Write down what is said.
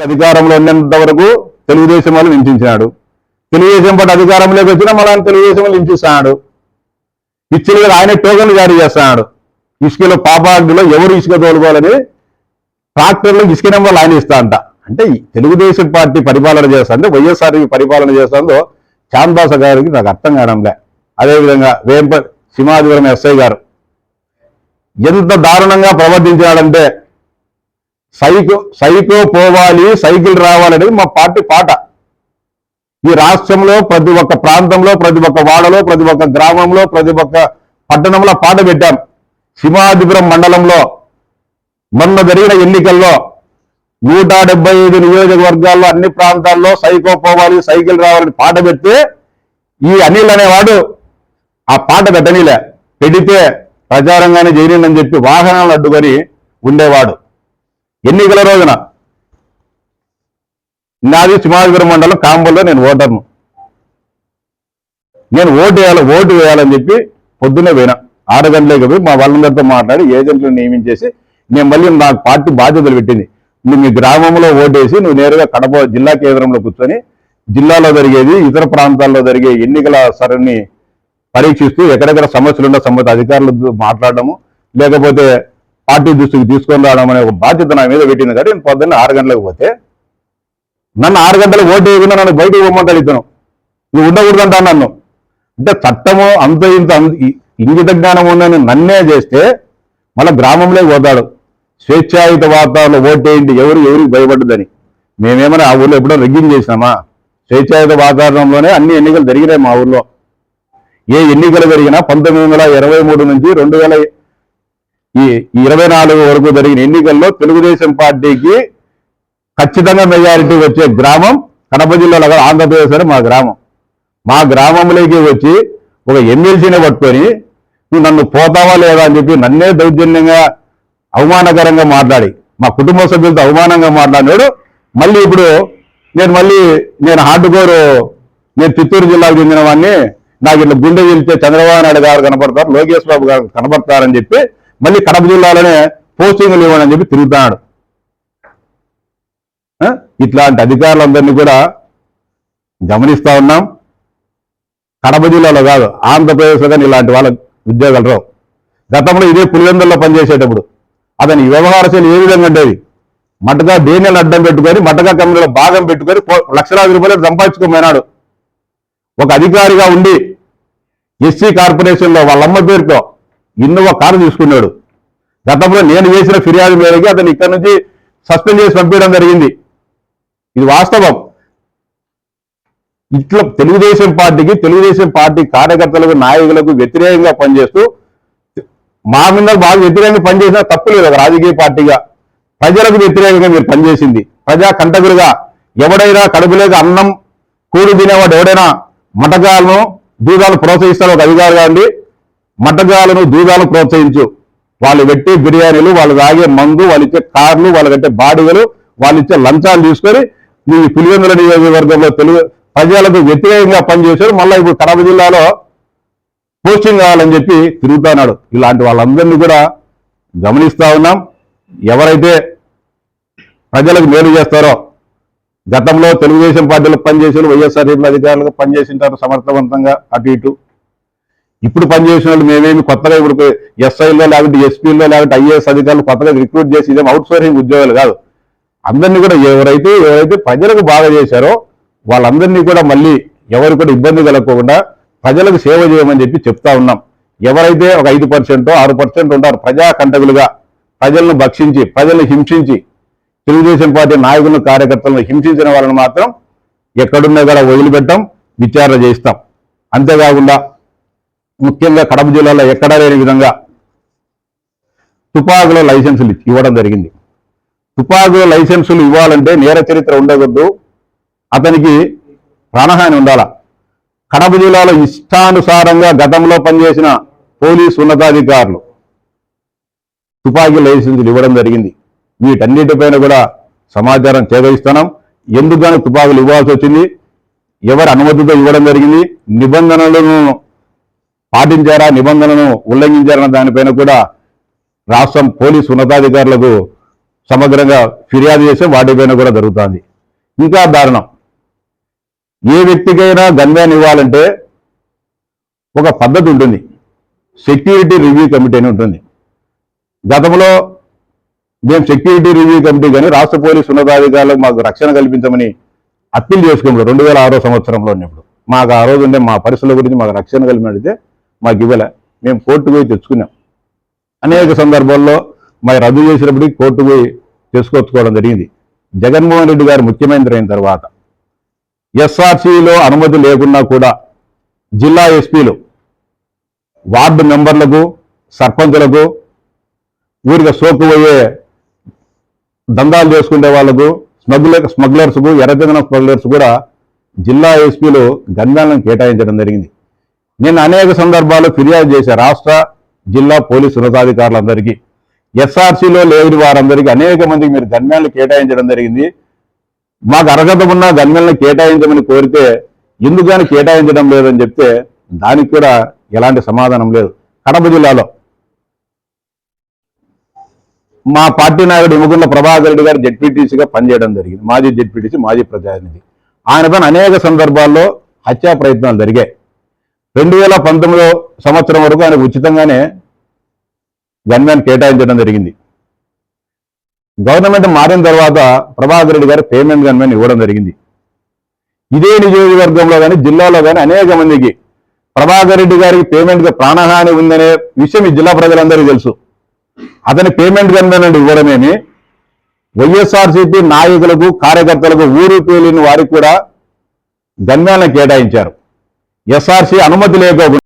అధికారంలో ఉన్నంత వరకు తెలుగుదేశం వాళ్ళు హింసించాడు. తెలుగుదేశం పార్టీ అధికారంలోకి వచ్చినా మళ్ళీ తెలుగుదేశం వాళ్ళు హింసిస్తున్నాడు. పిచ్చిలుగా ఆయనే టోకన్లు జారీ చేస్తున్నాడు. ఇసుకలో పాపాగ్నిలో ఎవరు ఇసుక తోలుకోవాలని ట్రాక్టర్లు ఇసుక నెంబర్లు ఆయన ఇస్తా అంట. అంటే తెలుగుదేశం పార్టీ పరిపాలన చేస్తుంటే వైఎస్ఆర్ పరిపాలన చేస్తుందో చాందాస గారికి నాకు అర్థం కావడంలే. అదేవిధంగా సింహాద్రిపురం ఎస్ఐ గారు ఎంత దారుణంగా ప్రవర్తించాడంటే సైకో పోవాలి, సైకిల్ రావాలనేది మా పార్టీ పాట. ఈ రాష్ట్రంలో ప్రతి ఒక్క ప్రాంతంలో, ప్రతి ఒక్క వాడలో, ప్రతి ఒక్క గ్రామంలో, ప్రతి ఒక్క పట్టణంలో పాట పెట్టాం. సింహాద్రిపురం మండలంలో మొన్న జరిగిన ఎన్నికల్లో 175 నియోజకవర్గాల్లో అన్ని ప్రాంతాల్లో సైకో పోవాలి, సైకిల్ రావాలని పాట పెడితే ఈ అనిల్ అనేవాడు ఆ పాట పెట్టనీలే. పెడితే ప్రచారంగానే చేయనని చెప్పి వాహనాలను అడ్డుకొని ఉండేవాడు. ఎన్నికల రోజున నాది సింహాద్రిపురం మండలం కాంబోలో నేను ఓటర్ను. నేను ఓటు వేయాలని చెప్పి పొద్దున్నే పోయినా. 6 గంటలకు పోయి మా వాళ్ళందరితో మాట్లాడి ఏజెంట్లను నియమించేసి నేను మళ్ళీ నాకు పార్టీ బాధ్యతలు పెట్టింది. నువ్వు మీ గ్రామంలో ఓటేసి నువ్వు నేరుగా కడప జిల్లా కేంద్రంలో కూర్చొని జిల్లాలో జరిగేది ఇతర ప్రాంతాల్లో జరిగే ఎన్నికల సరళిని పరీక్షిస్తూ ఎక్కడెక్కడ సమస్యలు ఉన్న సంబంధిత అధికారులతో మాట్లాడడము, లేకపోతే పార్టీ దృష్టికి తీసుకొని రావడం అనే ఒక బాధ్యత నా మీద పెట్టింది. కాబట్టి నేను పొద్దున్న 6 గంటలకు పోతే నన్ను 6 గంటలకు ఓటు వేయకుండా నన్ను బయటకు పోమంటాడు. ఇతను నువ్వు ఉండకూడదంటా నన్ను. అంటే చట్టము అంత ఇంత ఇంగిత జ్ఞానం ఉందని నన్నే చేస్తే మళ్ళీ గ్రామంలోకి పోతాడు. స్వేచ్ఛాయుత వాతావరణంలో ఓటేయండి, ఎవరికి భయపడ్డదని. మేమేమైనా ఆ ఊళ్ళో ఎప్పుడో రిగ్గింగ్ చేసినామా? స్వేచ్ఛాయుత వాతావరణంలోనే అన్ని ఎన్నికలు జరిగినాయి మా ఊళ్ళో. ఏ ఎన్నికలు జరిగినా 1923 నుంచి 2024 వరకు జరిగిన ఎన్నికల్లో తెలుగుదేశం పార్టీకి ఖచ్చితంగా మెజారిటీ వచ్చే గ్రామం కడప జిల్లాలో కాదు, ఆంధ్రప్రదేశ్ అని మా గ్రామం. మా గ్రామంలోకి వచ్చి ఒక ఎమ్మెల్సీని పట్టుకొని నువ్వు నన్ను పోతావా లేదా అని చెప్పి నన్నే దౌర్జన్యంగా అవమానకరంగా మాట్లాడి మా కుటుంబ సభ్యులతో అవమానంగా మాట్లాడినాడు. మళ్ళీ ఇప్పుడు నేను హార్డ్కోర్, నేను చిత్తూరు జిల్లాకు చెందిన వాడిని, నాకు ఇట్లా గుండె వెళ్తే చంద్రబాబు నాయుడు గారు కనపడతారు, లోకేష్ బాబు గారు కనపడతారని చెప్పి మళ్ళీ కడప జిల్లాలోనే పోస్టింగ్లు ఇవ్వనని చెప్పి తిరుగుతున్నాడు. ఇట్లాంటి అధికారులందరినీ కూడా గమనిస్తా ఉన్నాం. కడప జిల్లాలో కాదు, ఆంధ్రప్రదేశ్లో కానీ ఇలాంటి వాళ్ళ ఉద్యోగాలు రావు. గతంలో ఇదే పులివెందుల్లో పనిచేసేటప్పుడు అతని వ్యవహార శైలి ఏ విధంగా ఉండేది? మటగా దేనిని అడ్డం పెట్టుకొని మటగా కంపెనీలో భాగం పెట్టుకొని లక్షలాది రూపాయలు సంపాదించుకోమన్నాడు. ఒక అధికారిగా ఉండి ఎస్సీ కార్పొరేషన్లో వాళ్ళమ్మ పేరుతో ఇన్నోవా కారు తీసుకున్నాడు. గతంలో నేను చేసిన ఫిర్యాదు మేరకు అతను ఇక్కడ నుంచి సస్పెండ్ చేసి పంపించడం జరిగింది. ఇది వాస్తవం. ఇట్లా తెలుగుదేశం పార్టీ కార్యకర్తలకు, నాయకులకు వ్యతిరేకంగా పనిచేస్తూ మా మీద బాగా వ్యతిరేకంగా పనిచేసినా తప్పు లేదు. ఒక రాజకీయ పార్టీగా ప్రజలకు వ్యతిరేకంగా మీరు పనిచేసింది. ప్రజా కంటకులుగా ఎవడైనా కడుపులేక అన్నం కూడు తినేవాడు ఎవడైనా మటకాలను, దూదాలు ప్రోత్సహిస్తారు. ఒక అధికారిగా ఉండి మటకాలను, దూదాలను ప్రోత్సహించు. వాళ్ళు పెట్టే బిర్యానీలు, వాళ్ళు తాగే మందు, వాళ్ళు ఇచ్చే కార్లు, వాళ్ళు కట్టే బాడిగలు, వాళ్ళు ఇచ్చే లంచాలు తీసుకొని మీ పులివెందుల నియోజకవర్గంలో ప్రజలకు వ్యతిరేకంగా పనిచేశారు. మళ్ళీ ఇప్పుడు కడప జిల్లాలో పోస్టింగ్ కావాలని చెప్పి తిరుగుతున్నాడు. ఇలాంటి వాళ్ళందరినీ కూడా గమనిస్తా ఉన్నాం. ఎవరైతే ప్రజలకు మేలు చేస్తారో, గతంలో తెలుగుదేశం పార్టీలో పనిచేసిన వైఎస్ఆర్ అధికారులుగా పనిచేసింటారు సమర్థవంతంగా అటు ఇటు. ఇప్పుడు పనిచేసిన వాళ్ళు మేమేమి కొత్తగా ఇప్పుడు ఎస్ఐలో లేకపోతే ఎస్పీలో లేకపోతే ఐఏఎస్ అధికారులు కొత్తగా రిక్రూట్ చేసి ఇదేం అవుట్ సోర్సింగ్ ఉద్యోగాలు కాదు. అందరినీ కూడా ఎవరైతే ప్రజలకు బాగా చేశారో వాళ్ళందరినీ కూడా మళ్ళీ ఎవరు కూడా ఇబ్బంది కలగకుండా ప్రజలకు సేవ చేయమని చెప్పి చెప్తా ఉన్నాం. ఎవరైతే ఒక 5%, 6% ఉంటారు ప్రజా కంటకులుగా ప్రజలను భక్షించి, ప్రజలను హింసించి, తెలుగుదేశం పార్టీ నాయకులను, కార్యకర్తలను హింసించిన వాళ్ళని మాత్రం ఎక్కడున్నా కూడా వదిలిపెట్టాం, విచారణ చేయిస్తాం. అంతేకాకుండా ముఖ్యంగా కడప జిల్లాలో ఎక్కడా లేని విధంగా తుపాకుల లైసెన్సులు ఇవ్వడం జరిగింది. తుపాకుల లైసెన్సులు ఇవ్వాలంటే నేర చరిత్ర ఉండకూడదు, అతనికి ప్రాణహాని ఉండాలా. కడప జిల్లాలో ఇష్టానుసారంగా గతంలో పనిచేసిన పోలీసు ఉన్నతాధికారులు తుపాకీ లైసెన్సులు ఇవ్వడం జరిగింది. వీటన్నిటిపైన కూడా సమాచారం సేకరిస్తున్నాం. ఎందుకని తుపాకులు ఇవ్వాల్సి వచ్చింది, ఎవరి అనుమతితో ఇవ్వడం జరిగింది, నిబంధనలను పాటించారా, నిబంధనలను ఉల్లంఘించారన్న దానిపైన కూడా రాష్ట్రం పోలీసు ఉన్నతాధికారులకు సమగ్రంగా ఫిర్యాదు చేసి వాటిపైన కూడా జరుగుతుంది. ఇంకా దారుణం, ఏ వ్యక్తికైనా గన్మ్యాన్ ఇవ్వాలంటే ఒక పద్ధతి ఉంటుంది, సెక్యూరిటీ రివ్యూ కమిటీ అని ఉంటుంది. గతంలో మేము సెక్యూరిటీ రివ్యూ కమిటీ కానీ రాష్ట్ర పోలీసు ఉన్నతాధికారులకు మాకు రక్షణ కల్పించమని అప్పీల్ చేసుకున్నప్పుడు 2006 సంవత్సరంలో ఉన్నప్పుడు మాకు ఆ రోజు ఉండే మా పరిస్థితుల గురించి మాకు రక్షణ కల్పితే మాకు ఇవ్వలే. మేము కోర్టు పోయి తెచ్చుకున్నాం. అనేక సందర్భాల్లో మరి రద్దు చేసినప్పటికీ కోర్టు పోయి తీసుకొచ్చుకోవడం జరిగింది. జగన్మోహన్ రెడ్డి గారు ముఖ్యమంత్రి అయిన తర్వాత ఎస్ఆర్సీలో అనుమతి లేకున్నా కూడా జిల్లా ఎస్పీలు వార్డు మెంబర్లకు, సర్పంచులకు, ఊరికి సోకుపోయే దందాలు చేసుకునే వాళ్లకు, స్మగ్లర్స్కు, ఎర్రచందనం స్మగ్లర్స్ కూడా జిల్లా ఎస్పీలు గన్మ్యాన్లను కేటాయించడం జరిగింది. నేను అనేక సందర్భాల్లో ఫిర్యాదు చేశాను రాష్ట్ర జిల్లా పోలీసు ఉన్నతాధికారులందరికీ. ఎస్ఆర్సీలో లేని వారందరికీ అనేక మందికి మీరు గన్మ్యాన్లు కేటాయించడం జరిగింది. మాకు అర్హత ఉన్న గన్మ్యాన్లను కేటాయించమని కోరితే ఎందుకని కేటాయించడం లేదని చెప్తే దానికి కూడా ఎలాంటి సమాధానం లేదు. కడప జిల్లాలో మా పార్టీ నాయకుడు ఇమ్మగుండ్ల ప్రభాకర్ రెడ్డి గారు జెడ్పీటీసీగా పనిచేయడం జరిగింది. మాజీ జెడ్పీటీసీ, మాజీ ప్రజానిధి. ఆయనపైన అనేక సందర్భాల్లో హత్యా ప్రయత్నాలు జరిగాయి. 2019 సంవత్సరం వరకు ఆయన ఉచితంగానే గన్మ్యాన్ కేటాయించడం జరిగింది. గవర్నమెంట్ మారిన తర్వాత ప్రభాకర్ రెడ్డి గారు పేమెంట్ గన్మ్యాన్ ఇవ్వడం జరిగింది. ఇదే నియోజకవర్గంలో కానీ జిల్లాలో కానీ అనేక మందికి ప్రభాకర్ రెడ్డి గారికి పేమెంట్గా ప్రాణహాని ఉందనే విషయం ఈ జిల్లా ప్రజలందరికీ తెలుసు. అతని పేమెంట్ గన్మ్యాన్ ఇవ్వడమేమి వైఎస్ఆర్సీపీ నాయకులకు, కార్యకర్తలకు, ఊరు పేలిన వారికి కూడా గన్మ్యాన్లను కేటాయించారు. ఎస్ఆర్సీ అనుమతి లేకపోకుండా